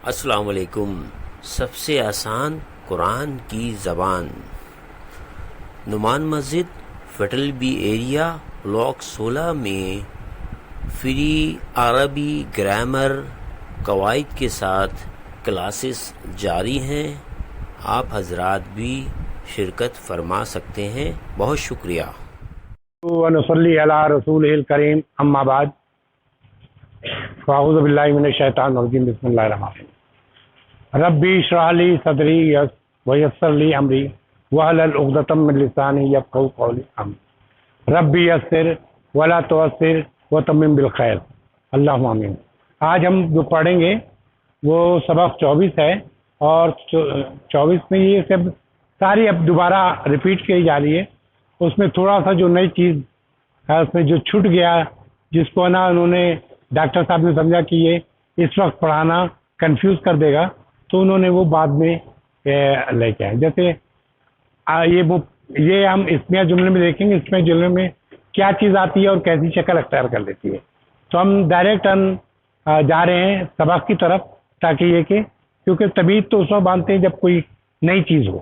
السلام علیکم۔ سب سے آسان قرآن کی زبان، نعمان مسجد فیٹل بی ایریا بلاک 16 میں فری عربی گرامر قواعد کے ساتھ کلاسز جاری ہیں۔ آپ حضرات بھی شرکت فرما سکتے ہیں۔ بہت شکریہ۔ ونصلی علی رسول الکریم، اما بعد، فاعوذ باللہ من الشیطان الرجیم، بسم اللہ الرحمن الرحیم۔ ربی اشرح لی صدری ویسر لی امری واحلل عقدۃ من لسانی یفقہوا قولی، آمین۔ ربی یسر ولا تعسر وتمم بالخیر، اللہم آمین۔ آج ہم جو پڑھیں گے وہ سبق 24 ہے، اور 24 میں یہ سب ساری اب دوبارہ ریپیٹ کی جا رہی ہے۔ اس میں تھوڑا سا جو نئی چیز ہے، اس میں جو چھٹ گیا، جس کو نا انہوں نے ڈاکٹر صاحب نے سمجھا کہ یہ اس وقت پڑھانا کنفیوز کر دے گا، تو انہوں نے وہ بعد میں لے کے آئے۔ جیسے یہ ہم اسمیہ جملے میں دیکھیں گے، اسمیہ جملے میں کیا چیز آتی ہے اور کیسی شکل اختیار کر لیتی ہے۔ تو ہم ڈائریکٹ جا رہے ہیں سبق کی طرف، تاکہ یہ کہ کیونکہ تمیز تو اس وقت باندھتے ہیں جب کوئی نئی چیز ہو،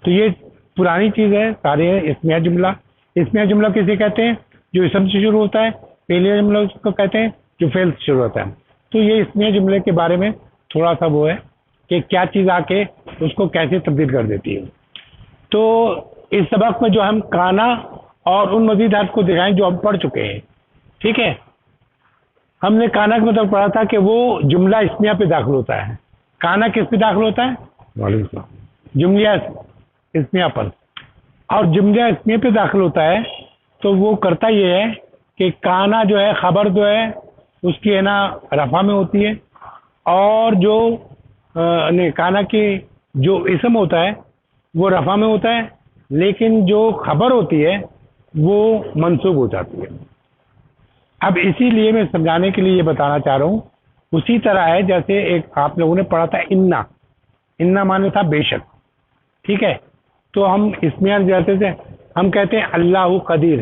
تو یہ پرانی چیز ہے سارے اسمیہ جملہ۔ اسمیہ جملہ کسے کہتے ہیں؟ جو اسم سے شروع ہوتا ہے۔ پہلے جملہ اس کو کہتے ہیں جو فعل سے شروع ہوتا ہے۔ تو یہ اسمیہ جملے کے بارے میں تھوڑا سا وہ ہے کہ کیا چیز آ کے اس کو کیسے تبدیل کر دیتی ہے۔ تو اس سبق میں جو ہم کانا اور ان مزید حرف کو دکھائیں جو ہم پڑھ چکے ہیں، ٹھیک ہے۔ ہم نے کانا کا مطلب پڑھا تھا کہ وہ جملہ اسمیہ پہ داخل ہوتا ہے۔ کانا کس پہ داخل ہوتا ہے؟ وعلیکم السلام۔ جملہ اسمیہ پر، اور جملہ اسمیہ پہ داخل ہوتا ہے تو وہ کرتا یہ ہے کہ کانا جو ہے خبر جو ہے اس کی ہے نا رفع میں ہوتی ہے، اور جو کانا کی جو اسم ہوتا ہے وہ رفع میں ہوتا ہے، لیکن جو خبر ہوتی ہے وہ منصوب ہو جاتی ہے۔ اب اسی لیے میں سمجھانے کے لیے یہ بتانا چاہ رہا ہوں، اسی طرح ہے جیسے ایک آپ لوگوں نے پڑھا تھا انا۔ انا معنی تھا بے شک، ٹھیک ہے۔ تو ہم اسمیہ جیسے سے ہم کہتے ہیں اللہ قدیر،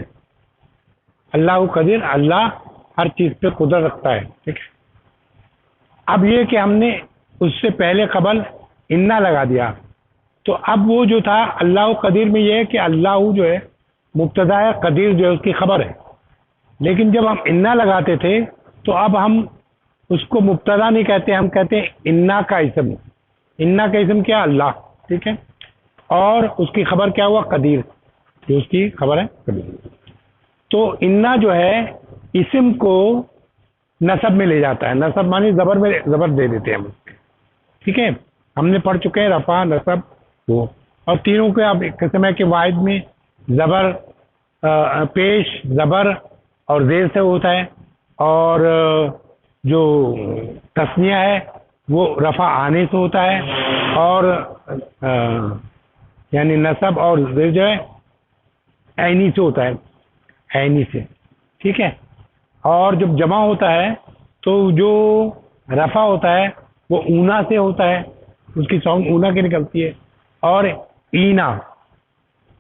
اللہ قدیر، اللہ ہر چیز پہ قدرت رکھتا ہے، ٹھیک ہے۔ اب یہ کہ ہم نے اس سے پہلے قبل انا لگا دیا، تو اب وہ جو تھا اللہ قدیر میں یہ ہے کہ اللہ جو ہے مبتدا ہے، قدیر جو ہے اس کی خبر ہے۔ لیکن جب ہم انا لگاتے تھے تو اب ہم اس کو مبتدا نہیں کہتے، ہم کہتے ہیں انا کا اسم۔ انا کا اسم کیا؟ اللہ، ٹھیک ہے۔ اور اس کی خبر کیا ہوا؟ قدیر، جو اس کی خبر ہے قدیر۔ تو انا جو ہے اسم کو نصب میں لے جاتا ہے۔ نصب معنی زبر میں زبر دے دیتے ہیں ہم اس کے، ٹھیک ہے۔ ہم نے پڑھ چکے ہیں رفع، نصب، وہ، اور تینوں کے اب قسم ہے کہ واحد میں زبر پیش زبر اور زیر سے ہوتا ہے، اور جو تثنیہ ہے وہ رفع آنے سے ہوتا ہے، اور یعنی نصب اور زیر جو ہے عینی سے ہوتا ہے، عینی سے، ٹھیک ہے۔ اور جب جمع ہوتا ہے تو جو رفع ہوتا ہے وہ اونا سے ہوتا ہے، اس کی ساؤنڈ اونا کی نکلتی ہے، اور اینا،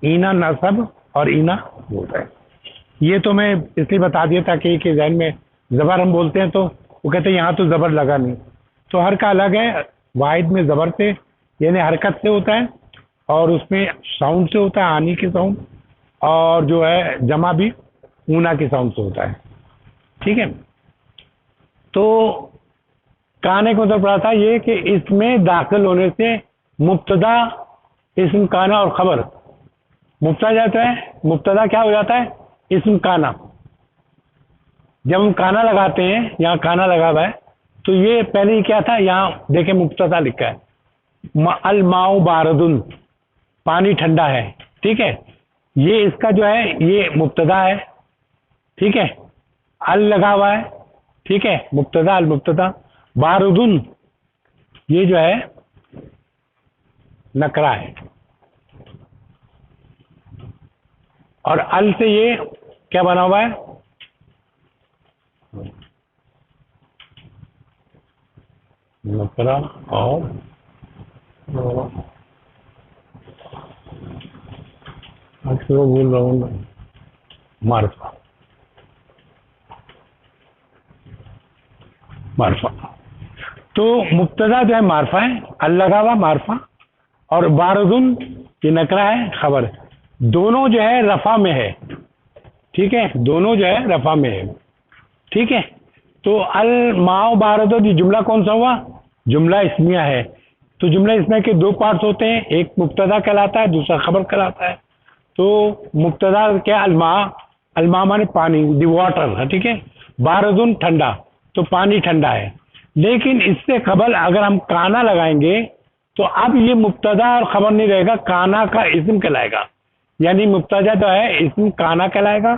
اینا نصب اور اینا ہوتا ہے۔ یہ تو میں اس لیے بتا دیا تاکہ کہ ذہن میں زبر ہم بولتے ہیں تو وہ کہتے ہیں یہاں تو زبر لگا نہیں، تو ہر کا الگ ہے۔ واحد میں زبر سے یعنی حرکت سے ہوتا ہے، اور اس میں ساؤنڈ سے ہوتا ہے، آنی کی ساؤنڈ، اور جو ہے جمع بھی اونا کی ساؤنڈ سے ہوتا ہے، ٹھیک ہے۔ تو کانے کو مطلب پڑا تھا یہ کہ اس میں داخل ہونے سے مبتدا اسم کانا اور خبر، مبتدا جاتا ہے، مبتدا کیا ہو جاتا ہے؟ اسم کانا۔ جب ہم کانا لگاتے ہیں، یہاں کانا لگا ہوا ہے، تو یہ پہلے کیا تھا؟ یہاں دیکھیں مبتدا لکھا ہے، الماء باردن، پانی ٹھنڈا ہے، ٹھیک ہے۔ یہ اس کا جو ہے یہ مبتدا ہے، ٹھیک ہے۔ ال لگا ہوا ہے، ٹھیک ہے، مبتدا المبتدا۔ باردن یہ جو ہے نکرہ ہے، اور ال سے یہ کیا بنا ہوا ہے؟ نکرہ، اور اکثر بول رہا ہوں معرفہ، معرفہ، تو مبتدا جو ہے معرفہ ہے، اللغوا معرفہ، اور بارزن یہ نکرہ ہے، خبر، دونوں جو ہے رفع میں ہے، ٹھیک ہے، دونوں جو ہے رفع میں ہے، ٹھیک ہے. تو الماء بارد، یہ جملہ کون سا ہوا؟ جملہ اسمیہ ہے. تو جملہ اسمیہ کے دو پارٹس ہوتے ہیں، ایک مبتدا کہلاتا ہے، دوسرا خبر کہلاتا ہے. تو مبتدا کیا؟ الماء، الماء مانے پانی، دی واٹر، ٹھیک ہے. باردن ٹھنڈا، تو پانی ٹھنڈا ہے. لیکن اس سے قبل اگر ہم کانا لگائیں گے تو اب یہ مبتدا اور خبر نہیں رہے گا، کانا کا اسم کہلائے گا. یعنی مبتدا جو ہے اسم کانا کہلائے گا،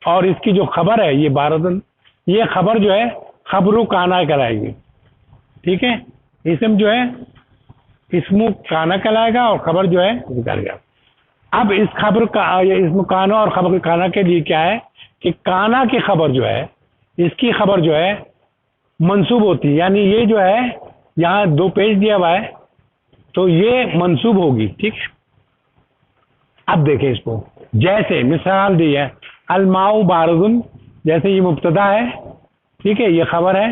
اور اس کی جو خبر ہے یہ باردن، یہ خبر جو ہے خبرو کانا کہلائے گی، ٹھیک ہے. اسم جو ہے اسم کانا کہلائے گا، اور خبر جو ہے ذکر گا. اب اس خبر کا اسم کانا اور خبر کانا کے لیے کیا ہے کہ کانا کی خبر جو ہے، اس کی خبر جو ہے منصوب ہوتی ہے. یعنی یہ جو ہے یہاں دو پیج دیا ہوا ہے تو یہ منصوب ہوگی، ٹھیک ہے. اب دیکھیں اس کو، جیسے مثال دی ہے الماء باردن، جیسے یہ مبتدا ہے، ٹھیک ہے، یہ خبر ہے.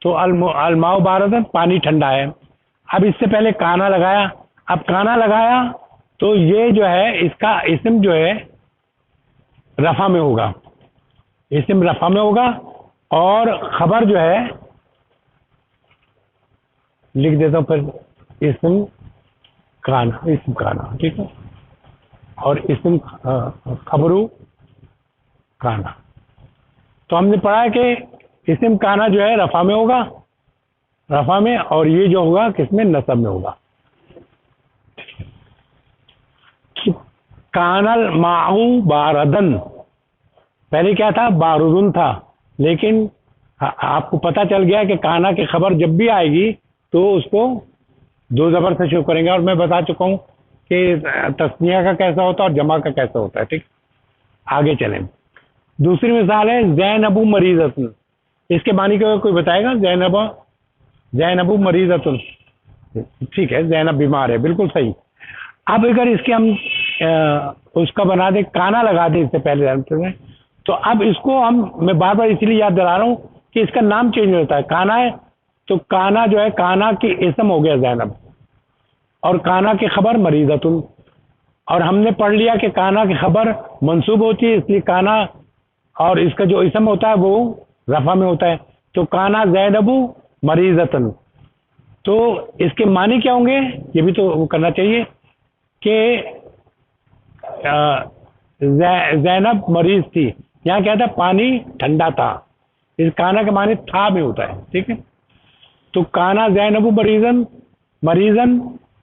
تو الماء باردن پانی ٹھنڈا ہے. اب اس سے پہلے کانا لگایا، اب کانا لگایا تو یہ جو ہے اس کا اسم جو ہے رفع میں ہوگا، اسم رفع میں ہوگا، اور خبر جو ہے لکھ دیتا ہوں پھر اسم کانا، ٹھیک ہے، اور اسم خبرو کانا. تو ہم نے پڑھا ہے کہ اسم کانا جو ہے رفع میں ہوگا، رفع میں، اور یہ جو ہوگا کس میں؟ نصب میں ہوگا. کان الماء باردن، پہلے کیا تھا؟ باردن تھا. لیکن آپ کو پتہ چل گیا کہ کانا کی خبر جب بھی آئے گی تو اس کو دو زبر سے شروع کریں گے، اور میں بتا چکا ہوں کہ تسنیہ کا کیسا ہوتا ہے اور جمع کا کیسا ہوتا ہے، ٹھیک. آگے چلیں. دوسری مثال ہے زینب مریضۃ. اس کے معنی کو کوئی بتائے گا؟ زینب مریضۃ، ٹھیک ہے، زینب بیمار ہے، بالکل صحیح. اب اگر اس کے ہم اس کا بنا دیں، کانا لگا دیں اس سے پہلے، تو اب اس کو میں بار بار اسی لیے یاد دلا رہا ہوں کہ اس کا نام چینج ہوتا ہے. کانا ہے تو کانا جو ہے کانا کی اسم ہو گیا زینب، اور کانا کی خبر مریضۃ. اور ہم نے پڑھ لیا کہ کانا کی خبر منصوب ہوتی ہے، اس لیے کانا اور اس کا جو اسم ہوتا ہے وہ رفع میں ہوتا ہے. تو کانا زینب مریضۃ. تو اس کے معنی کیا ہوں گے؟ یہ بھی تو کرنا چاہیے کہ زینب مریض تھی. یہاں کیا تھا؟ پانی ٹھنڈا تھا. اس کانا کے معنی تھا میں ہوتا ہے، ٹھیک ہے. تو کانا زینب مریضن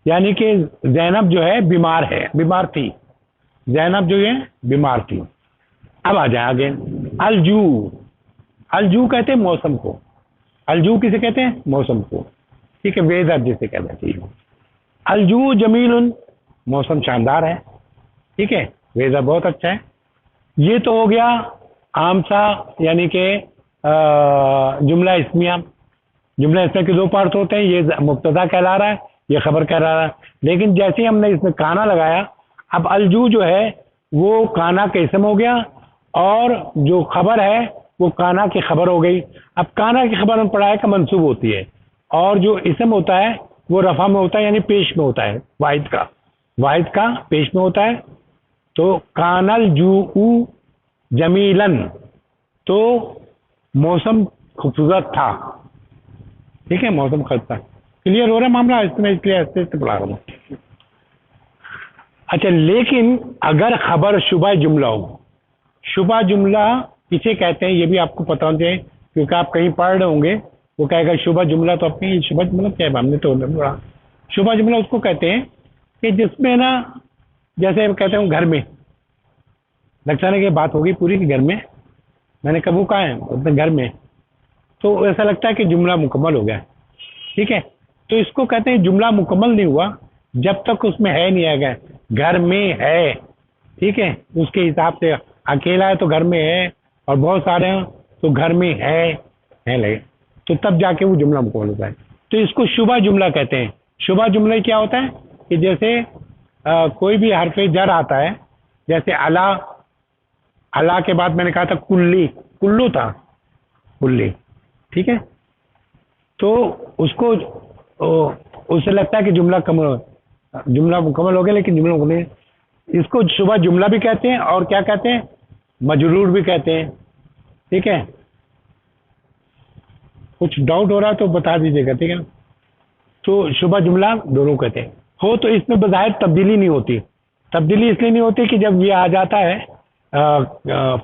یعنی کہ زینب جو ہے بیمار ہے، بیمار تھی. زینب جو ہے بیمار تھی. اب آ جائیں آگے. الجو کہتے ہیں موسم کو. الجو کسے کہتے ہیں؟ موسم کو، ٹھیک ہے، ویدر جسے کہنا چاہیے. الجو جمیل، موسم شاندار ہے، ٹھیک ہے، ویدر بہت اچھا ہے. یہ تو ہو گیا عام سا، یعنی کہ جملہ اسمیہ. جملہ اسمیہ کے دو پارٹ ہوتے ہیں، یہ مبتدا کہلا رہا ہے، یہ خبر کہلا رہا ہے. لیکن جیسے ہی ہم نے اس میں کانا لگایا، اب الجو جو ہے وہ کانا کا اسم ہو گیا، اور جو خبر ہے وہ کانا کی خبر ہو گئی. اب کانا کی خبر ہم پڑھا ہے کہ منصوب ہوتی ہے، اور جو اسم ہوتا ہے وہ رفع میں ہوتا ہے، یعنی پیش میں ہوتا ہے، واحد کا پیش میں ہوتا ہے. تو کان الجوء جمیلن، تو موسم خوبصورت تھا، ٹھیک ہے، موسم خوبصورت تھا. کلیئر ہو رہا ہے معاملہ؟ اس میں اس لیے ایسے پڑھا رہا ہوں. اچھا، لیکن اگر خبر شبہ جملہ ہو، شبہ جملہ کسے کہتے ہیں یہ بھی آپ کو پتا ہونا چاہیے، کیونکہ آپ کہیں پڑھ رہے ہوں گے، وہ کہے گا شبہ جملہ. تو اپنی شبہ جملہ کیا ہے؟ ہم نے تو پڑھا. شبہ جملہ اس کو کہتے ہیں کہ جس میں نا، جیسے کہتے ہیں گھر میں لگچانے کی بات ہوگی پوری کہ گھر میں، میں نے کب وہ کہا ہے اپنے گھر میں، تو ایسا لگتا ہے کہ جملہ مکمل ہو گیا، ٹھیک ہے. تو اس کو کہتے ہیں جملہ مکمل نہیں ہوا جب تک اس میں ہے نہیں آ گیا. گھر میں ہے، ٹھیک ہے، اس کے حساب سے اکیلا ہے تو گھر میں ہے، اور بہت سارے ہیں تو گھر میں ہے لگے، تو تب جا کے وہ جملہ مکمل ہوتا ہے. تو اس کو شبہ جملہ کہتے ہیں. شبہ جملہ کیا ہوتا ہے کہ جیسے کوئی بھی حرف جر آتا ہے، جیسے اللہ کے بعد میں نے کہا تھا کلو تھا، کلی، ٹھیک ہے. تو اس کو اسے لگتا ہے کہ جملہ مکمل ہو گیا، لیکن جملہ مکمل نہیں۔ اس کو شبہ جملہ بھی کہتے ہیں اور کیا کہتے ہیں، مجرور بھی کہتے ہیں، ٹھیک ہے۔ کچھ ڈاؤٹ ہو رہا ہے تو بتا دیجیے گا، ٹھیک ہے نا۔ تو شبہ جملہ دونوں کہتے ہیں۔ ہو تو اس میں بظاہر تبدیلی نہیں ہوتی، تبدیلی اس لیے نہیں ہوتی کہ جب یہ آ جاتا ہے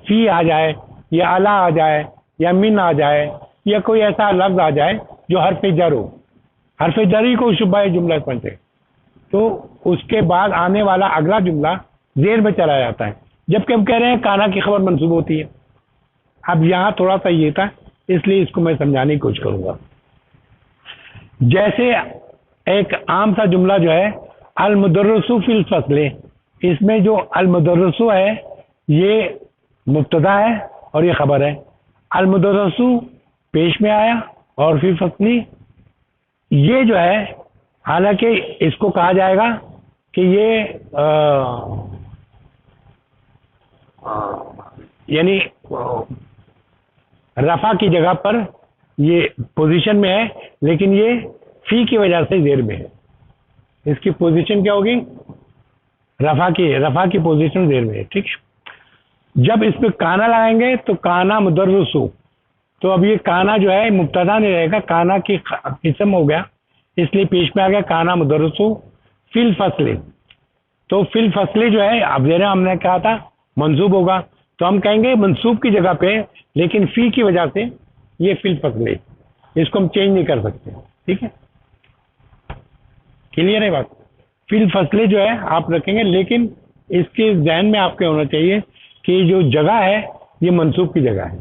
فی آ جائے یا الا آ جائے یا من آ جائے یا کوئی ایسا لفظ آ جائے جو حرف جر ہو، حرف جر ہی کو شبہ جملہ سمجھتے، تو اس کے بعد آنے والا اگلا جملہ زیر میں چلا جاتا ہے، جبکہ ہم کہہ رہے ہیں کانا کی خبر منصوب ہوتی ہے۔ اب یہاں تھوڑا سا یہ تھا، اس لیے اس کو میں سمجھانے کی کوشش کروں گا۔ جیسے ایک عام سا جملہ جو ہے المدرس فی الفصل، اس میں جو المدرس ہے یہ مبتدا ہے اور یہ خبر ہے، المدرس پیش میں آیا اور فی الفصل یہ جو ہے، حالانکہ اس کو کہا جائے گا کہ یہ یعنی رفع کی جگہ پر یہ پوزیشن میں ہے، لیکن یہ فی کی وجہ سے زیر میں ہے۔ اس کی پوزیشن کیا ہوگی، رفع کی پوزیشن زیر میں ہے، ٹھیک ہے۔ جب اس پہ کانا لگائیں گے تو کانا مدرسو، تو اب یہ کانا جو ہے مبتدا نہیں رہے گا، کانا کی قسم ہو گیا، اس لیے پیش میں آ گیا کانا مدرسو فی الفصل۔ تو فی الفصل جو ہے اب ہم نے کہا تھا منصوب ہوگا، تو ہم کہیں گے منصوب کی جگہ پہ، لیکن فی کی وجہ سے یہ فی الفصل، اس کو ہم چینج نہیں کر سکتے، ٹھیک ہے، کلیئر ہے بات۔ فی الفصل جو ہے آپ رکھیں گے، لیکن اس کے ذہن میں آپ کے ہونا چاہیے کہ جو جگہ ہے یہ منصوب کی جگہ ہے،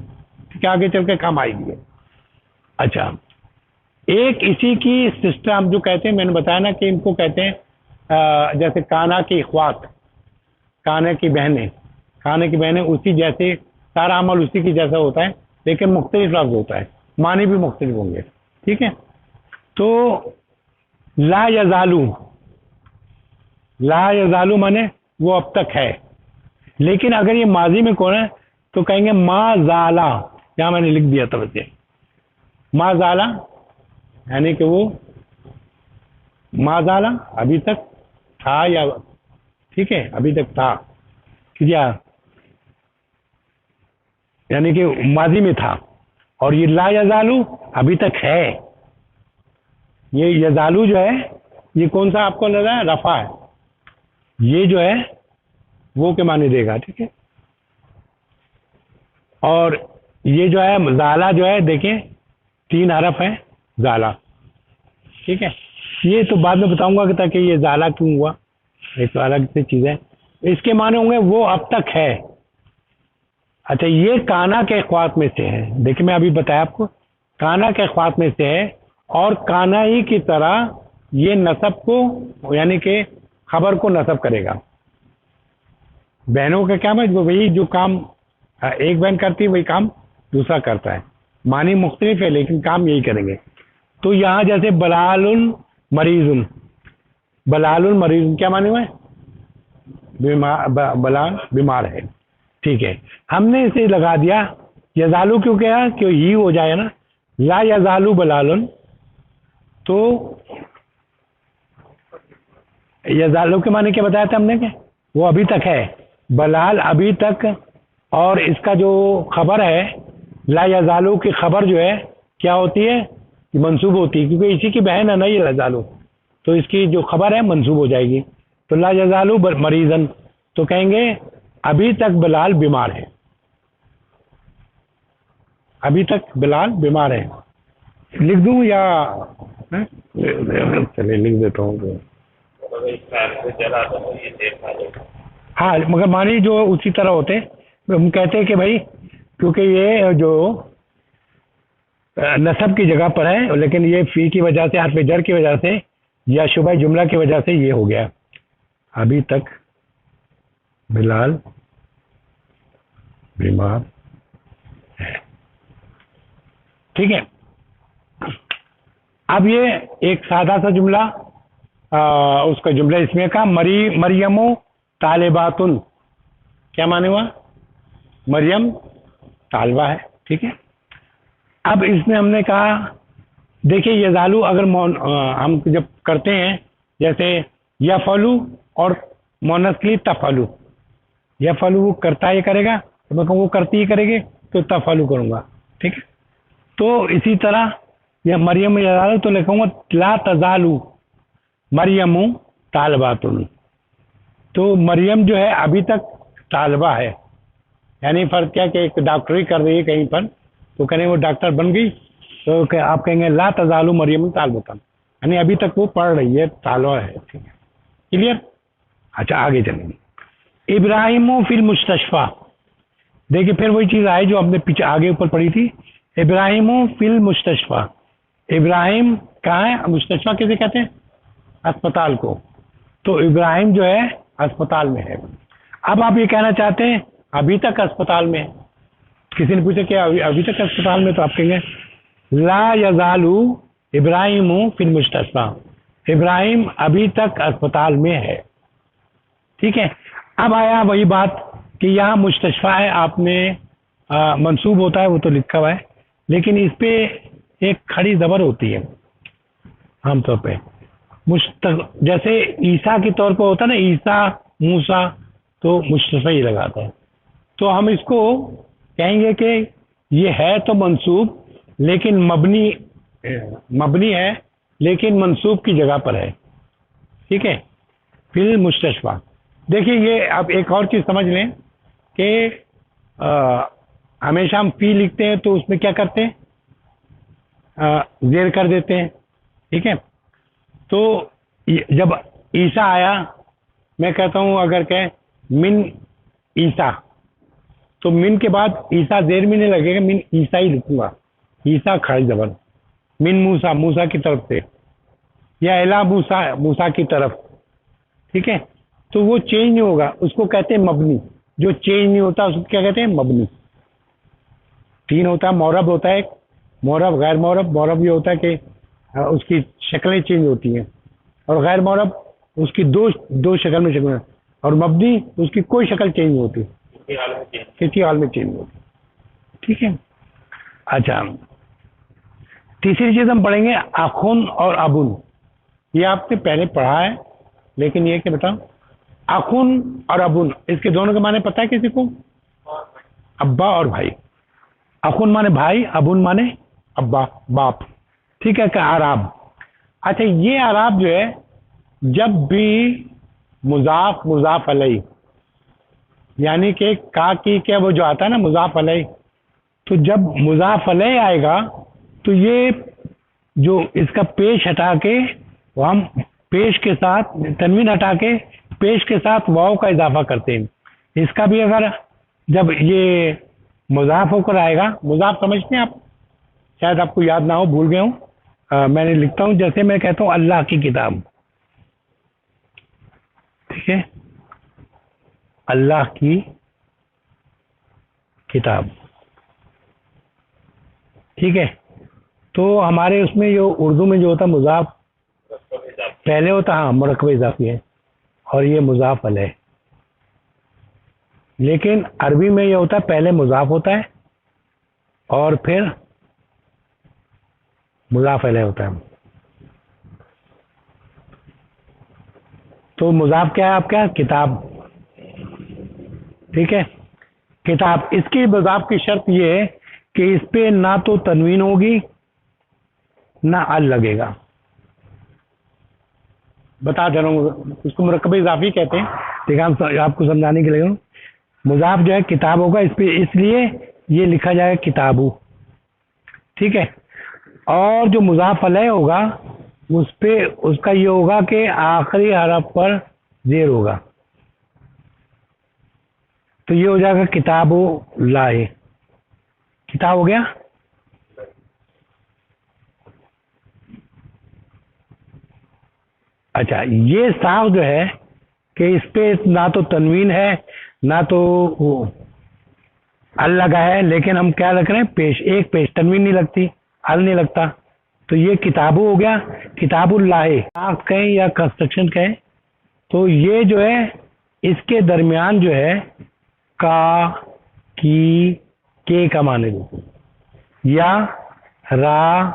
ٹھیک ہے، آگے چل کے کام آئے گی۔ اچھا، ایک اسی کی سسٹم جو کہتے ہیں، میں نے بتایا نا کہ ان کو کہتے ہیں جیسے کانا کی اخوات، کانا کی بہنیں اسی جیسے، سارا عمل اسی کی جیسا ہوتا ہے، لیکن مختلف لفظ ہوتا ہے، معنی بھی مختلف ہوں گے، ٹھیک ہے۔ تو لا یزالو مانے وہ اب تک ہے، لیکن اگر یہ ماضی میں کون ہے تو کہیں گے ما زالا، یہاں میں نے لکھ دیا تھا بچے، ما زالا یعنی کہ وہ ما زالا ابھی تک تھا، یا ٹھیک ہے ابھی تک تھا، کیا یعنی کہ ماضی میں تھا، اور یہ لا یزالو ابھی تک ہے۔ یہ یزالو جو ہے یہ کون سا آپ کو لگ رہا ہے، رفع ہے، یہ جو ہے وہ کے معنی دے گا، ٹھیک ہے۔ اور یہ جو ہے زالا جو ہے دیکھیں 3 حرف ہے زالا، ٹھیک ہے، یہ تو بعد میں بتاؤں گا کہ تاکہ یہ زالا کیوں ہوا، ایک تو الگ سے چیز ہے، اس کے معنی ہوں گے وہ اب تک ہے۔ اچھا، یہ کانا کے اخوات میں سے ہے، دیکھیں میں ابھی بتایا آپ کو، کانا کے اخوات میں سے ہے، اور کانا ہی کی طرح یہ نصب کو یعنی کہ خبر کو نصب کرے گا۔ بہنوں کا کیا ہے، وہی جو کام ایک بہن کرتی ہے وہی کام دوسرا کرتا ہے، معنی مختلف ہے لیکن کام یہی کریں گے۔ تو یہاں جیسے بلال مریض کیا معنی ہوئے، بلال بیمار ہے، ٹھیک ہے، ہم نے اسے لگا دیا یزالو کیوں کہا کہ ہی ہو جائے نا، لا یزالو بلال، تو یزالو کے معنی کیا بتایا تھا ہم نے کہ وہ ابھی تک ہے، بلال ابھی تک، اور اس کا جو خبر ہے لا یزالو کی خبر جو ہے کیا ہوتی ہے، منصوب ہوتی ہے، کیونکہ اسی کی بہن ہے نا یہ یزالو، تو اس کی جو خبر ہے منصوب ہو جائے گی۔ تو لا یزالو مریضن، تو کہیں گے ابھی تک بلال بیمار ہے، ابھی تک بلال بیمار ہے۔ لکھ دوں یا چلے لکھ دیتا ہوں، ہاں مگر معنی جو اسی طرح ہوتے، ہم کہتے ہیں کہ بھائی کیونکہ یہ جو نصب کی جگہ پر ہے، لیکن یہ فی کی وجہ سے، حرف جر کی وجہ سے یا شبہ جملہ کی وجہ سے یہ ہو گیا، ابھی تک بلال بیمار ہے، ٹھیک ہے۔ اب یہ ایک سادہ سا جملہ، اس کا جملہ اس میں کا مریم طالباتن، کیا معنی ہوا، مریم طالبہ ہے، ٹھیک ہے۔ اب اس میں ہم نے کہا دیکھیے یزالو اگر ہم جب کرتے ہیں جیسے یفعلو اور مونس کے لیے تفعلو، یفعلو وہ کرتا ہی کرے گا تو میں کہوں وہ کرتی ہی کرے گی تو تفعلو کروں گا، ٹھیک ہے. تو اسی طرح یا مریم یزالو تو لکھوں گا لا تزالو مریم طالباتن. تو مریم جو ہے ابھی تک طالبہ ہے، یعنی فرق کیا کہ ایک ڈاکٹری کر رہی ہے کہیں پر تو کہیں وہ ڈاکٹر بن گئی تو آپ کہیں گے لا تزالو مریم طالبۃ، یعنی ابھی تک وہ پڑھ رہی ہے، طالبہ ہے. ٹھیک ہے، کلیئر. اچھا آگے چلیں گے. ابراہیم فی المستشفیٰ، دیکھیے پھر وہی چیز آئی جو ہم نے پیچھے آگے اوپر پڑھی تھی. ابراہیم فی المستشفیٰ، ابراہیم کہاں ہے؟ مستشفیٰ کسے کہتے ہیں؟ اسپتال کو. تو ابراہیم جو ہے اسپتال میں ہے. اب آپ یہ کہنا چاہتے ہیں ابھی تک اسپتال میں ہے. کسی نے پوچھا کہ ابھی تک اسپتال میں، تو آپ کہیں گے لا یزالو ابراہیم فی المستشفیٰ، ابراہیم ابھی تک اسپتال میں ہے. ٹھیک ہے. اب آیا وہی بات کہ یہاں مستشفیٰ ہے، آپ نے منصوب ہوتا ہے وہ تو لکھا ہوا ہے، لیکن اس پہ ایک کھڑی زبر ہوتی ہے عام طور پہ. جیسے عیسیٰ کے طور پہ ہوتا ہے نا، عیسیٰ موسیٰ، تو مستشفیٰ ہی لگاتا ہے. تو ہم اس کو کہیں گے کہ یہ ہے تو منصوب لیکن مبنی ہے لیکن منصوب کی جگہ پر ہے. ٹھیک ہے. فی المستشفیٰ. دیکھیے یہ آپ ایک اور چیز سمجھ لیں کہ ہمیشہ ہم فی لکھتے ہیں تو اس میں کیا کرتے ہیں؟ زیر کر دیتے ہیں. ٹھیک ہے. تو جب عیسیٰ آیا، میں کہتا ہوں اگر کہ من عیسیٰ، تو من کے بعد عیسیٰ زیر میں نہیں لگے گا، من عیسیٰ ہی لکھوں گا. عیسیٰ کھڑی زبر. من موسیٰ، موسیٰ کی طرف سے، یا الا موسیٰ، موسیٰ کی طرف. ٹھیک ہے. تو وہ چینج نہیں ہوگا، اس کو کہتے ہیں مبنی. جو چینج نہیں ہوتا اس کو کیا کہتے ہیں؟ مبنی. تین ہوتا ہے، مورب ہوتا ہے ایک، مورب غیر مورب. مورب یہ ہوتا ہے کہ اس کی شکلیں چینج ہوتی ہیں، اور غیر مورب اس کی دو شکل میں شکل، اور مبنی اس کی کوئی شکل چینج نہیں ہوتی، کسی حال میں چینج نہیں ہوتی. ٹھیک ہے. اچھا تیسری چیز ہم پڑھیں گے اخن اور ابن. یہ آپ نے پہلے پڑھا ہے لیکن یہ کہ بتاؤ اخن اور ابن، اس کے دونوں کے معنی پتہ ہے کسی کو؟ ابا اور بھائی. اخن مانے بھائی، ابن مانے ابا، باپ. ٹھیک ہے. کہ اعراب. اچھا یہ اعراب جو ہے جب بھی مضاف علیہ، یعنی کہ کا کی کیا وہ جو آتا ہے نا مضاف علیہ، تو جب مضاف علیہ آئے گا تو یہ جو اس کا پیش ہٹا کے ہم پیش کے ساتھ تنوین ہٹا کے پیش کے ساتھ واو کا اضافہ کرتے ہیں. اس کا بھی اگر جب یہ مضاف ہو کر آئے گا، مضاف سمجھتے ہیں آپ؟ شاید آپ کو یاد نہ ہو، بھول گئے ہوں. میں نے لکھتا ہوں جیسے میں کہتا ہوں اللہ کی کتاب. ٹھیک ہے. اللہ کی کتاب. ٹھیک ہے. تو ہمارے اس میں جو اردو میں جو ہوتا مضاف پہلے ہوتا، ہاں مرکب اضافی ہے، اور یہ مضاف علیہ. لیکن عربی میں یہ ہوتا ہے پہلے مضاف ہوتا ہے اور پھر مضاف علیہ ہوتا ہے. تو مضاف کیا ہے آپ کا؟ کتاب. ٹھیک ہے. کتاب. اس کی مضاف کی شرط یہ ہے کہ اس پہ نہ تو تنوین ہوگی نہ ال لگے گا. بتا دے رہا ہوں، اس کو مرکب اضافی کہتے ہیں. ٹھیک ہے. آپ کو سمجھانے کے لیے مضاف جو ہے کتاب ہوگا، اس پہ اس لیے یہ لکھا جائے گا کتابو. ٹھیک ہے. اور جو مضاف علیہ ہوگا اس پہ اس کا یہ ہوگا کہ آخری حرف پر زیر ہوگا، تو یہ ہو جائے گا کتابو لائے. کتاب ہو گیا. اچھا یہ صاف جو ہے کہ اس پہ نہ تو تنوین ہے نہ تو ال لگا ہے، لیکن ہم کیا لکھ رہے ہیں؟ پیش. ایک پیش، تنوین نہیں لگتی، ال نہیں لگتا. تو یہ کتابو ہو گیا. کتاب اللہ کہیں یا کنسٹرکشن کہیں تو یہ جو ہے اس کے درمیان جو ہے کا کی کا معنی دیتے، یا را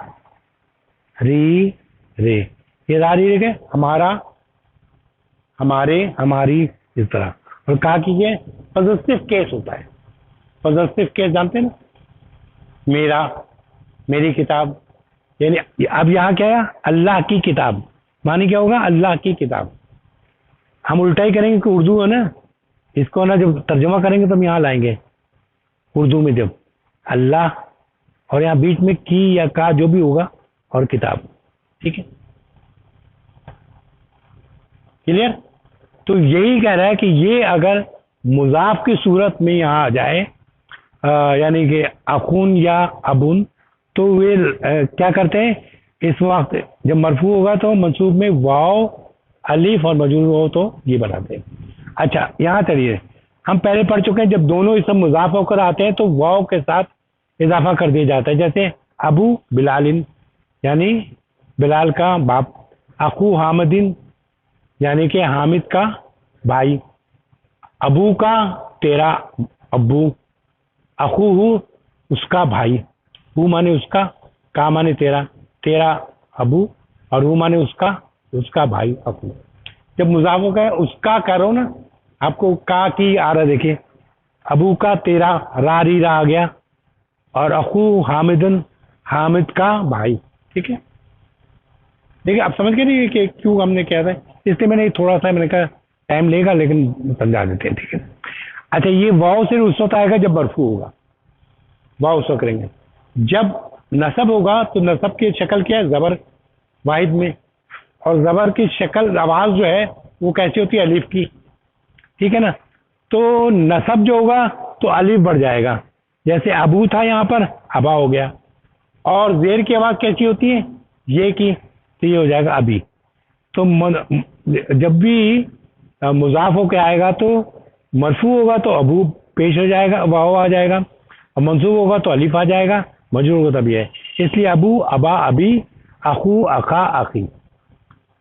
ری رے، یہ راری رے کے ہمارا، ہمارے، ہماری، اس طرح. اور کہا کیجیے پوزیٹو کیس ہوتا ہے. پوزیٹو کیس جانتے ہیں نا، میرا، میری کتاب. یعنی اب یہاں کیا ہے؟ اللہ کی کتاب. معنی کیا ہوگا؟ اللہ کی کتاب. ہم الٹا ہی کریں گے کہ اردو ہے نا، اس کو نا جب ترجمہ کریں گے تو ہم یہاں لائیں گے اردو میں، جب اللہ اور یہاں بیچ میں کی یا کا جو بھی ہوگا اور کتاب. ٹھیک ہے، کلیئر؟ تو یہی کہہ رہا ہے کہ یہ اگر مضاف کی صورت میں یہاں آ جائے، یعنی کہ اخون یا ابن، تو وہ کیا کرتے ہیں اس وقت جب مرفوع ہوگا تو منصوب میں واو الف اور مجرور ہو تو یہ بناتے ہیں. اچھا یہاں چلیے، ہم پہلے پڑھ چکے ہیں جب دونوں اسم مضاف ہو کر آتے ہیں تو واو کے ساتھ اضافہ کر دیا جاتا ہے. جیسے ابو بلال، یعنی بلال کا باپ. اخو حامدین، یعنی کہ حامد کا بھائی. ابو کا تیرا ابو. اخو ہو اس کا بھائی. ہو مانے اس کا، کا مانے تیرا، تیرا ابو، اور ہو مانے اس کا بھائی اخو. جب مضاف ہو گئے اس کا کرو نا، آپ کو کا کی آ رہا دیکھیے، ابو کا تیرا راری را آ گیا، اور اخو حامدن حامد کا بھائی. ٹھیک ہے، دیکھیے آپ سمجھ گئے نہیں کہ کیوں ہم نے کیا تھا، اس لیے میں نے تھوڑا سا میں نے کہا ٹائم لے گا لیکن سمجھا دیتے ہیں. ٹھیک ہے. اچھا یہ واؤ صرف اس وقت آئے گا جب مرفوع ہوگا، واؤ اس وقت کریں گے. جب نصب ہوگا تو نصب کی شکل کیا ہے؟ زبر واحد میں، اور زبر کی شکل آواز جو ہے وہ کیسی ہوتی ہے؟ الف کی. ٹھیک ہے نا. تو نصب جو ہوگا تو الف بڑھ جائے گا، جیسے ابو تھا یہاں پر ابا ہو گیا. اور زیر کی آواز کیسی ہوتی ہے؟ یہ کی، تو یہ ہو جائے گا ابھی. تو جب بھی مضاف ہو کے آئے گا تو مرفوع ہوگا تو ابو پیش ہو جائے گا، واو آ جائے گا، اور منصوب ہوگا تو الف آ جائے گا، مجرور ہوگا تب یہ ہے. اس لیے ابو ابا ابی، اخو اخا اخی.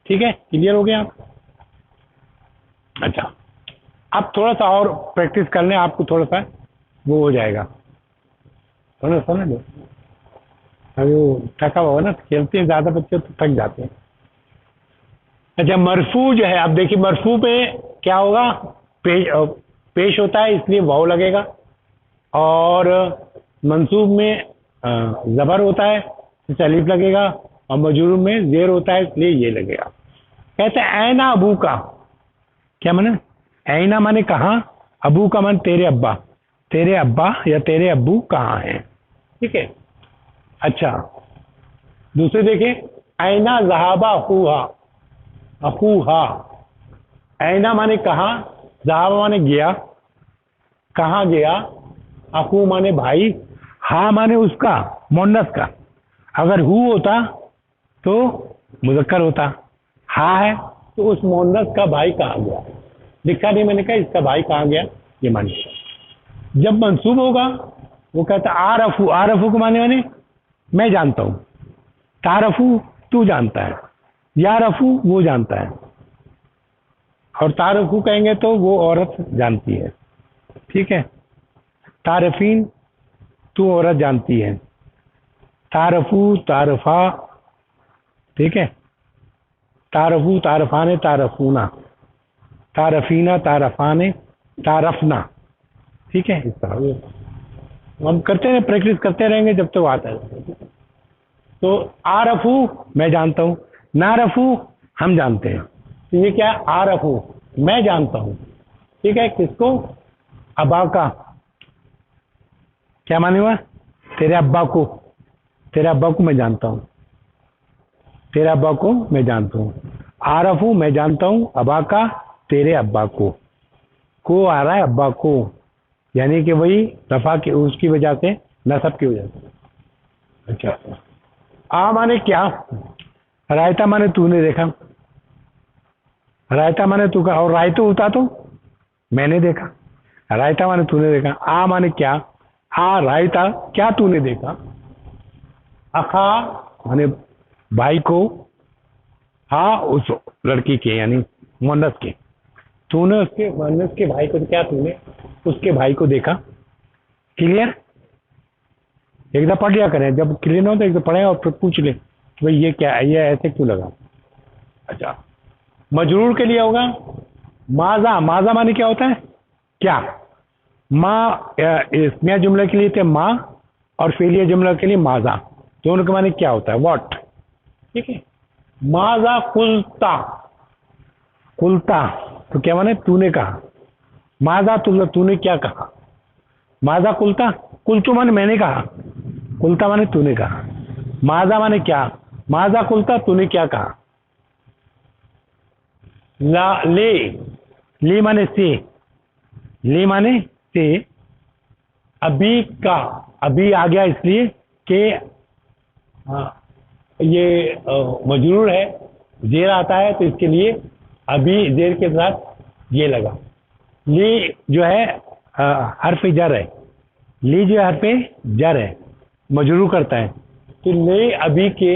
ٹھیک ہے، کلیئر ہو گیا آپ؟ اچھا اب تھوڑا سا اور پریکٹس کر لیں، آپ کو تھوڑا سا وہ ہو جائے گا. سمجھ لو ابھی وہ تھکا ہوا نا، کھیلتے ہیں زیادہ بچے تو تھک جاتے ہیں. اچھا مرفوع جو ہے، اب دیکھیے مرفوع پہ کیا ہوگا؟ پیش ہوتا ہے اس لیے واو لگے گا، اور منصوب میں زبر ہوتا ہے اس سے الف لگے گا، اور مجرور میں زیر ہوتا ہے اس لیے یہ لگے گا. کہتے ہیں اینا ابو کا، کیا مانے؟ اینا مانے کہاں، ابو کا مان تیرے ابا، تیرے ابا یا تیرے ابو کہاں ہیں. ٹھیک ہے. اچھا دوسرے دیکھیں، اینا ذہابا اخوہا، اخوہا. اینا مانے کہاں، ذہابا مانے گیا، کہاں گیا، اخو مانے بھائی، ہاں مانے اس کا مؤنث کا. اگر ہو ہوتا تو مذکر ہوتا، ہاں ہے تو اس مؤنث کا بھائی کہاں گیا. لکھا نہیں میں نے کہا اس کا بھائی کہاں گیا، یہ مانی. جب منصوب ہوگا وہ کہتا عارفو، عارفو کو مانے میں جانتا ہوں، تعرفو تو جانتا ہے، یارفو وہ جانتا ہے، اور تعرفو کہیں گے تو وہ عورت جانتی ہے. ٹھیک ہے. تعرفین تو عورت جانتی ہے، تعرفو تعرفا. ٹھیک ہے. تعرفو تعرفانے تعرفونا، تعرفینا تعرفانے تعرفنا. ٹھیک ہے. اس طرح ہم کرتے ہیں، پریکٹس کرتے رہیں گے جب تک آتا ہے. تو عارفو میں جانتا ہوں، نارفو ہم جانتے ہیں. تو یہ کیا ہے؟ عارفو میں جانتا ہوں. ٹھیک ہے. کس کو؟ ابا کا. کیا مانے ہوا؟ تیرے ابا کو، تیرے ابا کو میں جانتا ہوں، تیرے ابا کو میں جانتا ہوں. عارفو میں جانتا ہوں ابا کا، تیرے ابا کو آ رہا ہے ابا کو، یعنی کہ وہی رفع کی اس کی وجہ سے، نصب کی وجہ سے. اچھا آ مانے کیا، رائتا مانے تو نے دیکھا، رائتا مانے تو کا، اور رائتو ہوتا تو میں نے دیکھا. رائتا مانے تو نے دیکھا. آ مانے کیا، آ رائتا کیا تو نے دیکھا. اخا مانے بھائی کو، ہاں اس لڑکی کے یعنی مؤنث کے، تو نے اس کے مؤنث کے بھائی کو، کیا تو نے اس کے بھائی کو دیکھا. کلیئر؟ ایک دفعہ پڑھ لیا کریں، جب کلیئر نہ ہو تو ایک دفعہ پڑھیں اور پھر پوچھ لیں کہ بھئی یہ کیا ہے, یہ ایسے کیوں لگا. اچھا مجرور کے لیے ہوگا ماذا. ماذا مانے کیا ہوتا ہے, کیا. ماں اسمیہ جملے کے لیے تھے ماں, اور فعلیہ جملہ کے لیے ماذا, دونوں کے معنی کیا ہوتا ہے, واٹ. ٹھیک ہے. ماذا قلتا, قلتا تو کیا مانے تو نے کہا. ماذا تو نے کیا کہا. ماذا قلتا, قلتو مانے میں نے کہا, قلتا مانے تو نے کہا. ماذا مانے کیا, ماذا قلتا تو نے کیا کہا. لا لے, لی مانے سے, لی مانے سے. ابھی کا, ابھی آ گیا اس لیے کہ یہ مجرور ہے, زیر آتا ہے تو اس کے لیے ابھی زیر کے ساتھ یہ لگا. لی جو ہے حرف جر ہے, لی جو ہے حرف جر ہے, مجرور کرتا ہے. تو لے ابھی کے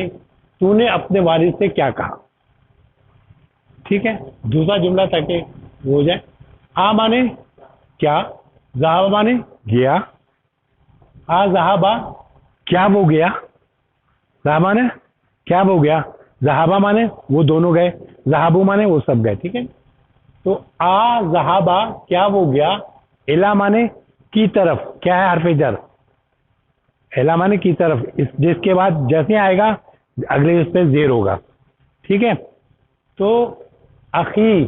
تو نے اپنے والد سے کیا کہا. ٹھیک ہے. دوسرا جملہ تاکہ وہ ہو جائے. آ مانے کیا, ذہب مانے گیا. آ ذہبا کیا وہ گیا, ذہب مانے کیا وہ گیا. ذہبا مانے وہ دونوں گئے, ذہبو مانے وہ سب گئے. ٹھیک ہے. تو آ ذہبا کیا وہ گیا. الا مانے کی طرف, کیا ہے حرف جر, الا مانے کی طرف, جس کے بعد جیسے آئے گا اگلے اس پہ زیر ہوگا. ٹھیک ہے. تو اخی,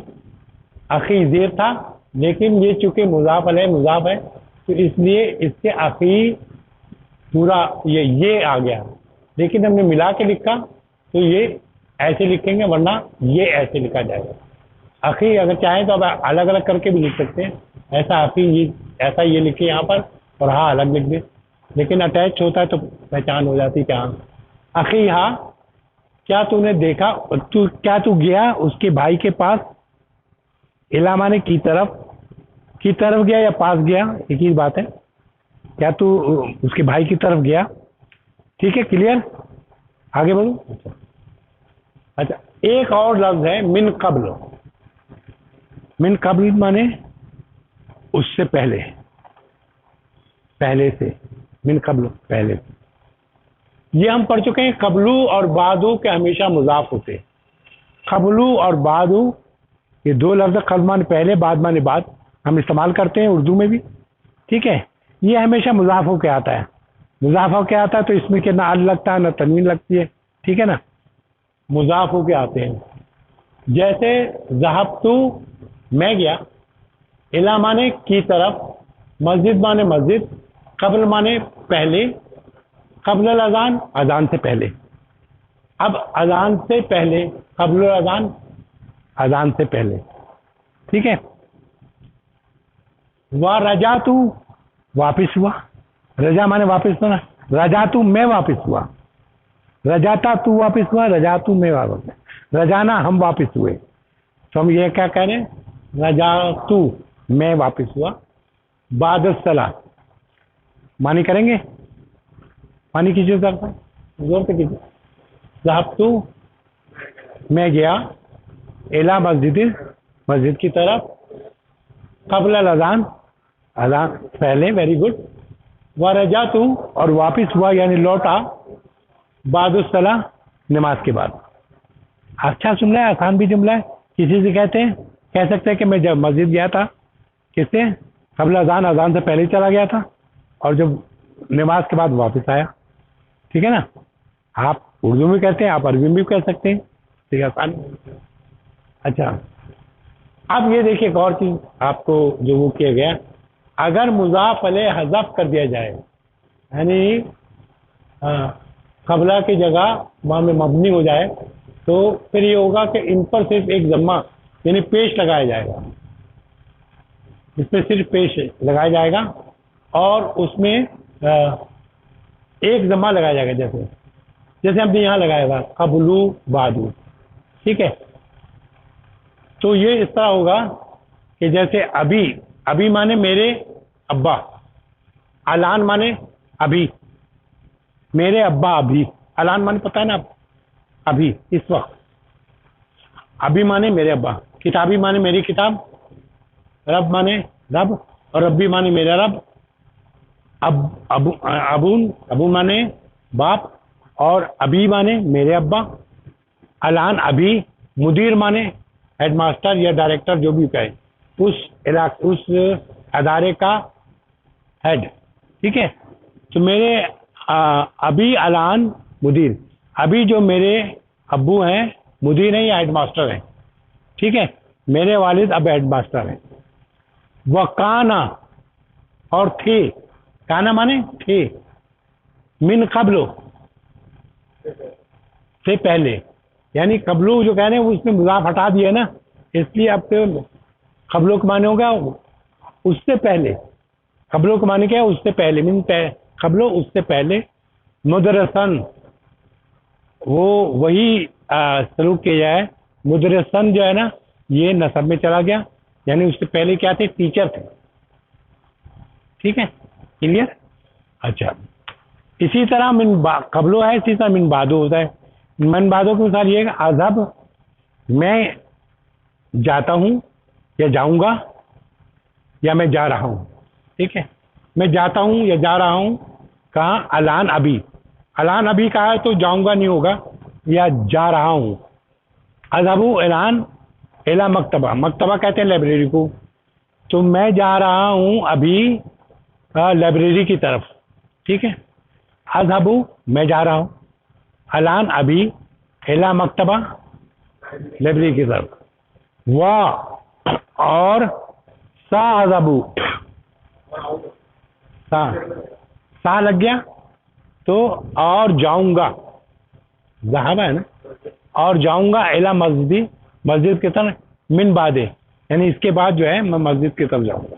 اخی زیر تھا لیکن یہ چونکہ مضاف علیہ مضاف ہے تو اس لیے اس کے اخی پورا یہ آ گیا, لیکن ہم نے ملا کے لکھا تو یہ ایسے لکھیں گے, ورنہ یہ ایسے لکھا جائے گا. اخی اگر چاہیں تو اب الگ الگ کر کے بھی لکھ سکتے ہیں. ایسا اخی ایسا یہ لکھے یہاں پر اور ہاں الگ لکھ دیں, لیکن اٹیچ ہوتا ہے تو پہچان ہو جاتی کہ ہاں اخی. ہاں کیا تو نے دیکھا, کیا تو گیا اس کے بھائی کے پاس. الا مانے کی طرف, کی طرف گیا یا پاس گیا ایک ہی بات ہے. کیا تو اس کے بھائی کی طرف گیا. ٹھیک ہے, کلیئر. آگے بڑھو. اچھا ایک اور لفظ ہے من قبل. من قبل مانے اس سے پہلے, پہلے سے. من قبل پہلے سے. یہ ہم پڑھ چکے ہیں. قبلو اور بعدو کے ہمیشہ مضاف ہوتے. قبلو اور بعدو یہ دو لفظ, قبل مانے پہلے, بعد مانے بعد, ہم استعمال کرتے ہیں اردو میں بھی. ٹھیک ہے. یہ ہمیشہ مضاف ہو کے آتا ہے. مضاف ہو کے آتا ہے تو اس میں کہ نہ ال لگتا ہے نہ تنوین لگتی ہے. ٹھیک ہے نا, مضاف ہو کے آتے ہیں. جیسے ذہبتو میں گیا, الا مانے کی طرف, مسجد مانے مسجد, قبل مانے پہلے, قبل الاذان اذان سے پہلے. اب اذان سے پہلے, قبل الاذان اذان سے پہلے. ٹھیک ہے. رجعت واپس ہوا, رجا مانے واپس ہونا, رجعت میں واپس ہوا. رجاتا تو واپس ہوا, رجعت میں واپس, رجانا ہم واپس ہوئے. تو ہم یہ کیا کہہ رہے ہیں, رجعت میں واپس ہوا. بعد الصلاۃ معنی کریں گے, معنی کیجیے سر, زور سے کیجیے. ذهبت میں گیا, الا مسجد مسجد کی طرف, قبل الاذان اذان پہلے, ویری گڈ. ورجعت اور واپس ہوا یعنی لوٹا, بعد الصلاۃ نماز کے بعد. اچھا جملہ ہے, آسان بھی جملہ ہے. کسی سے کہتے ہیں, کہہ سکتے ہیں کہ میں جب مسجد گیا تھا, کس سے, قبل اذان اذان سے پہلے چلا گیا تھا, اور جب نماز کے بعد واپس آیا. ٹھیک ہے نا. آپ اردو میں کہتے ہیں, آپ عربی میں بھی کہہ سکتے ہیں. ٹھیک ہے, آسان. اچھا اب یہ دیکھیے ایک اور چیز آپ کو جو وہ کیا گیا, اگر مضاف علیہ حذف کر دیا جائے, یعنی قبلہ کی جگہ وہاں میں مبنی ہو جائے, تو پھر یہ ہوگا کہ ان پر صرف ایک ضمہ یعنی پیش لگایا جائے گا. اس پہ صرف پیش لگایا جائے گا, اور اس میں ایک ضمہ لگایا جائے گا, جیسے ہم نے یہاں لگایا تھا قبلو بعدو. ٹھیک ہے. تو یہ اس طرح ہوگا کہ جیسے ابھی, ابھی مانے میرے ابا, الان مانے ابھی, میرے ابا ابھی, الان مانے پتہ ہے نا ابھی, اس وقت. ابھی مانے میرے ابا, کتابی مانے میری کتاب, رب مانے رب, اور ربی مانے میرا رب. ابون, ابو مانے باپ, اور ابھی مانے میرے ابا، الان ابھی، مدیر مانے ہیڈ ماسٹر یا ڈائریکٹر جو بھی کہے، اس ادارے کا ہیڈ. ٹھیک ہے. تو میرے ابھی الان مدیر، ابھی جو میرے ابو ہیں مدیر ہیں یا ہیڈ ماسٹر ہیں. ٹھیک ہے. میرے والد اب ہیڈ ماسٹر ہیں. وہ کانا اور تھے، کانا مانے تھے، من قبل سے پہلے، یعنی قبلو جو کہہ رہے ہیں وہ اس میں مضاف ہٹا دیا نا، اس لیے اب قبلو کے معنی ہوگا اس سے پہلے. قبلو کے معنی کیا ہے؟ اس سے پہلے، من قبلو اس سے پہلے، مدرسن وہی سلوک کیا جائے. مدرسن جو ہے نا یہ نسب میں چلا گیا، یعنی اس سے پہلے کیا تھے؟ ٹیچر تھے. ٹھیک ہے. کلیئر. اچھا. اسی طرح قبلو ہے، اسی طرح من بعدو ہوتا ہے. من بعدو کی مثال یہ ہے کہ اذهب میں جاتا ہوں یا جاؤں گا یا میں جا رہا ہوں. ٹھیک ہے. میں جاتا ہوں یا جا رہا ہوں. کہاں؟ الان ابھی. الان ابھی کہا ہے تو جاؤں گا نہیں ہوگا، یا جا رہا ہوں. اذهب الان الى مکتبہ، مکتبہ کہتے ہیں لائبریری کو. تو میں جا رہا ہوں ابھی لائبریری کی طرف. ٹھیک ہے. اذهب میں جا رہا ہوں، الان ابھی، الى مکتبہ لائبریری کی طرف. اور ساذهب، سا لگ گیا تو اور جاؤں گا، ذهب ہے نا، اور جاؤں گا الى مسجد، مسجد کی طرف، من بعد یعنی اس کے بعد جو ہے میں مسجد کی طرف جاؤں گا.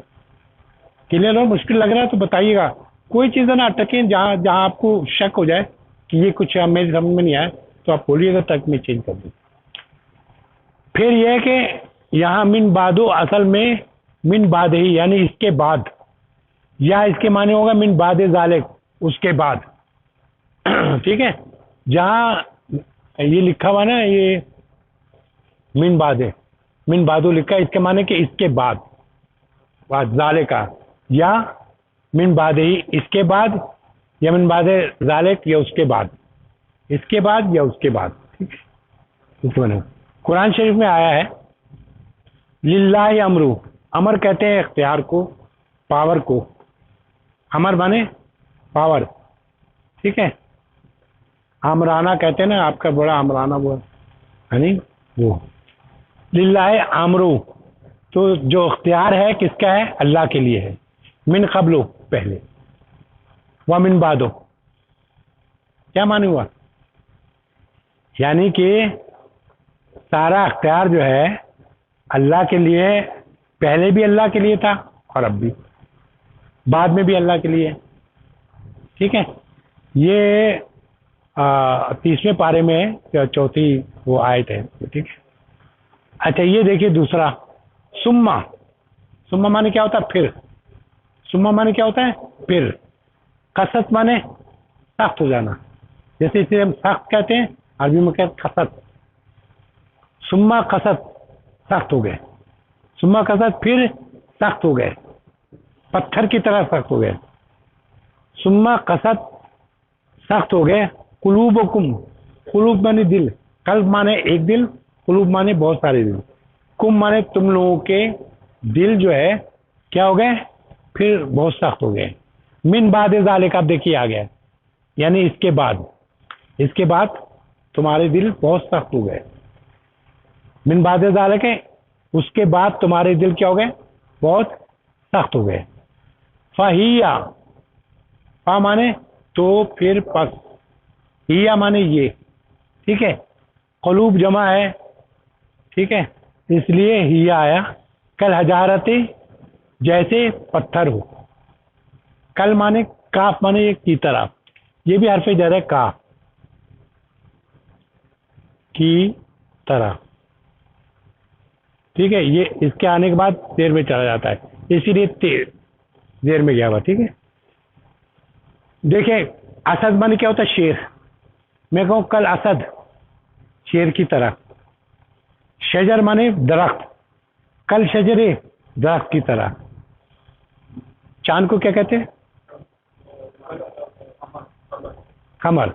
کلیئر ہو؟ مشکل لگ رہا ہے تو بتائیے گا. کوئی چیزیں نہ اٹکیں، جہاں آپ کو شک ہو جائے کہ یہ کچھ میری سمجھ میں نہیں آیا تو آپ بولیے گا تک میں چینج کر دوں. پھر یہ ہے کہ یہاں من بعدو اصل میں من بعد ہی یعنی اس کے بعد، یا اس کے معنی ہوگا من بعد ذالک اس کے بعد. ٹھیک ہے. جہاں یہ لکھا ہوا نا یہ من بعد، من بعدو لکھا ہے، اس کے معنی کہ اس کے بعد، ذالکا، یا من بعد ہی اس کے بعد، یا من بعد ذالک یا اس کے بعد، اس کے بعد یا اس کے بعد. ٹھیک ہے. قرآن شریف میں آیا ہے للہ امرو، امر کہتے ہیں اختیار کو، پاور کو. امر مانے پاور. ٹھیک ہے. آمرانہ کہتے ہیں نا، آپ کا بڑا آمرانہ وہ یعنی وہ للہ امرو، تو جو اختیار ہے کس کا ہے؟ اللہ کے لیے ہے. من قبلو پہلے، ومن بعدو کیا معنی ہوا؟ یعنی کہ سارا اختیار جو ہے اللہ کے لیے، پہلے بھی اللہ کے لیے تھا اور اب بھی، بعد میں بھی اللہ کے لیے. ٹھیک ہے. یہ 30ویں پارے میں چوتھی وہ آیت ہے. ٹھیک ہے. اچھا یہ دیکھیے دوسرا، سما. سما مانے کیا ہوتا ہے؟ پھر. سما مانے کیا ہوتا ہے؟ پھر. قصد مانے سخت ہو جانا، جیسے اسے ہم سخت کہتے ہیں، عربی میں کہتے ہیں قصد. سما قصد سخت ہو گئے، سما قصد پھر سخت ہو گئے، پتھر کی طرح سخت ہو گئے. سما قصد سخت ہو گئے. قلوبکم، قلوب مانے دل، قلب مانے ایک دل، قلوب مانے بہت سارے دل. کم مانے تم لوگوں کے دل جو ہے کیا ہو گئے؟ پھر بہت سخت ہو گئے. من بعد ذالک، اب دیکھیے آ گیا، یعنی اس کے بعد، اس کے بعد تمہارے دل بہت سخت ہو گئے. من بعد ذالک، اس کے بعد تمہارے دل کیا ہو گئے؟ بہت سخت ہو گئے. فہیا، فا مانے تو پھر پس، ہیا مانے یہ. ٹھیک ہے. قلوب جمع ہے. ٹھیک ہے. اس لیے ہیا آیا. کل حجارتی، جیسے پتھر ہو. کل مانے کاف مانے ایک کی طرح، یہ بھی حرف جر ہے، کا کی طرح. ٹھیک ہے. یہ اس کے آنے کے بعد دیر میں چلا جاتا ہے، اسی لیے دیر میں گیا ہوا. ٹھیک ہے. دیکھیں اسد مانے کیا ہوتا ہے؟ شیر. میں کہوں کل اسد، شیر کی طرح. شجر مانے درخت، کل شجرے، درخت کی طرح. چاند کو کیا کہتے ہیں؟ قمر.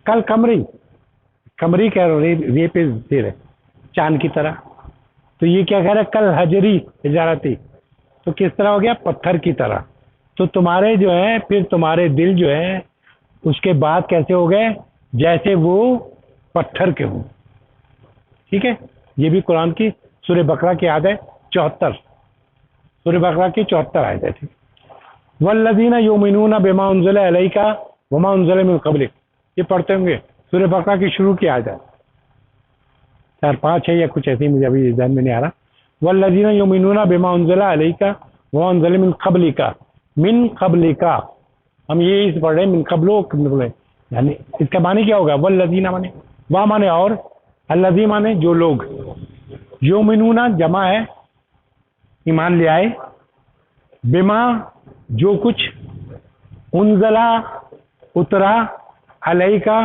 کل قمری کہہ رہے ری پہ زیر ہے چاند کی طرح. تو یہ کیا کہہ رہا ہے کل حجری حجارتی, تو کس طرح ہو گیا پتھر کی طرح. تو تمہارے جو ہے پھر تمہارے دل جو ہے اس کے بعد کیسے ہو گئے جیسے وہ پتھر کے ہوں. ٹھیک ہے, یہ بھی قرآن کی سورہ بقرہ کی آیت ہے 74, سورہ بقرہ کی 74 آیت ہے. ٹھیک, والذین یؤمنون بما انزل الیک وما انزل من قبلک, یہ پڑھتے ہوں گے سورہ بقرہ کی شروع کی آیت ہے 4-5 ہے یا کچھ ایسی, مجھے ابھی ذہن میں نہیں آ رہا. والذین یؤمنون بما انزل الیک وما انزل من قبلک, من قبلک ہم یہ پڑھ رہے ہیں من قبلو, یعنی اس کا معنی کیا ہوگا والذین مانے وا مانے اور, الذی مانے جو لوگ, یؤمنون جمع ہے ایمان لے آئے, بما جو کچھ, انزلہ اترا, علیکا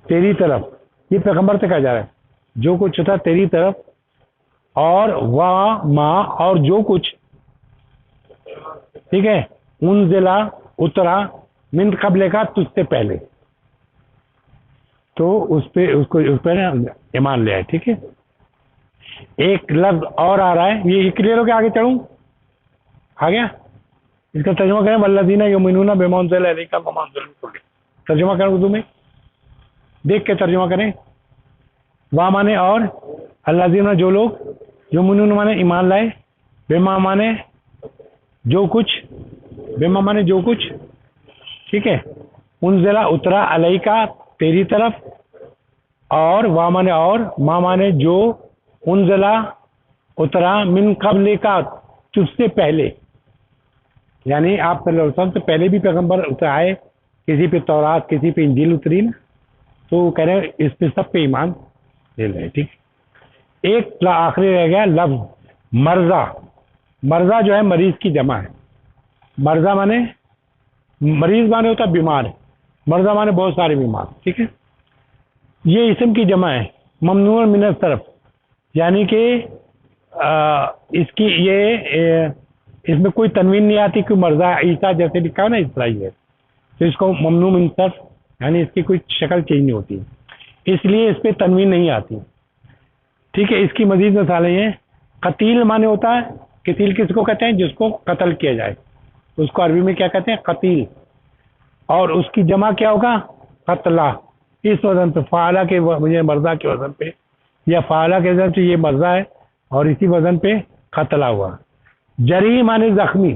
تیری طرف, یہ پیغمبر سے کہا جا رہا ہے جو کچھ تھا تیری طرف, اور وا ما اور جو کچھ, ٹھیک ہے, انزلہ اترا, من قبل کا تجھ سے پہلے, تو اس پہ ایمان لے آئے. ٹھیک ہے, ایک لفظ اور آ رہا ہے, یہ کلیئر ہو گیا, آگے چڑھوں, آ گیا, اس کا ترجمہ کریں والذین یؤمنون بما انزل الیک وما انزل من قبلک, ترجمہ کریں اردو میں, دیکھ کے ترجمہ کریں. وا مانے اور, الذین جو لوگ, یؤمنون مانے ایمان لائے, بما مانے جو کچھ, بما مانے جو کچھ, ٹھیک ہے, انزلہ اترا, علیکا تیری طرف, اور وا مانے اور, ما مانے جو, انزلہ اترا, من قبل کا تجھ سے پہلے, یعنی آپ صلی اللہ علیہ وسلم سے پہلے بھی پیغمبر آئے, کسی پہ تورات کسی پہ انجیل اتری نا, تو وہ کہہ رہے ہیں اس پہ سب پہ ایمان لے رہے. ٹھیک, ایک آخری رہ گیا لفظ مرضہ. مرضہ جو ہے مریض کی جمع ہے. مرضہ مانے مریض مانے ہوتا ہے بیمار, مرضہ مانے بہت سارے بیمار. ٹھیک ہے, یہ اسم کی جمع ہے, ممنوع من الصرف, یعنی کہ اس کی یہ اس میں کوئی تنوین نہیں آتی, کوئی مرضہ عیسیٰ جیسے لکھا ہو نا اس طرح ہے, تو اس کو ممنوع من صرف, یعنی اس کی کوئی شکل چینج نہیں ہوتی, اس لیے اس پہ تنوین نہیں آتی. ٹھیک ہے, اس کی مزید مثالیں ہیں. قتیل مانے ہوتا ہے, قتیل کس کو کہتے ہیں جس کو قتل کیا جائے, اس کو عربی میں کیا کہتے ہیں قتیل, اور اس کی جمع کیا ہوگا قتلہ, اس وزن پہ فعلہ کے مجھے مرضہ کے وزن پہ, یا فعلہ کے وزن پہ یہ مرضہ ہے اور اسی وزن پہ قتلہ ہوا. جریح مانے زخمی,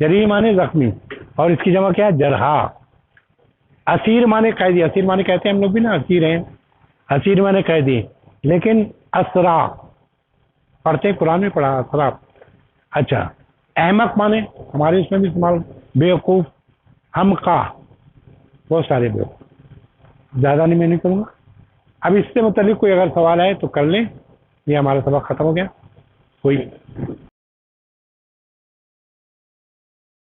جریح مانے زخمی, اور اس کی جمع کیا ہے جرحا. اسیر مانے قیدی, اسیر مانے کہتے ہیں ہم لوگ بھی نا اسیر ہیں, اسیر مانے قیدی, لیکن اسرا پڑھتے قرآن میں پڑھا اسرا. اچھا, احمق مانے ہمارے اس میں بھی استعمال, بیوقوف, حمقا, بہت سارے بیوقوف, زیادہ نہیں میں نہیں کروں گا. اب اس سے متعلق کوئی اگر سوال ہے تو کر لیں, یہ ہمارا سبق ختم ہو گیا. کوئی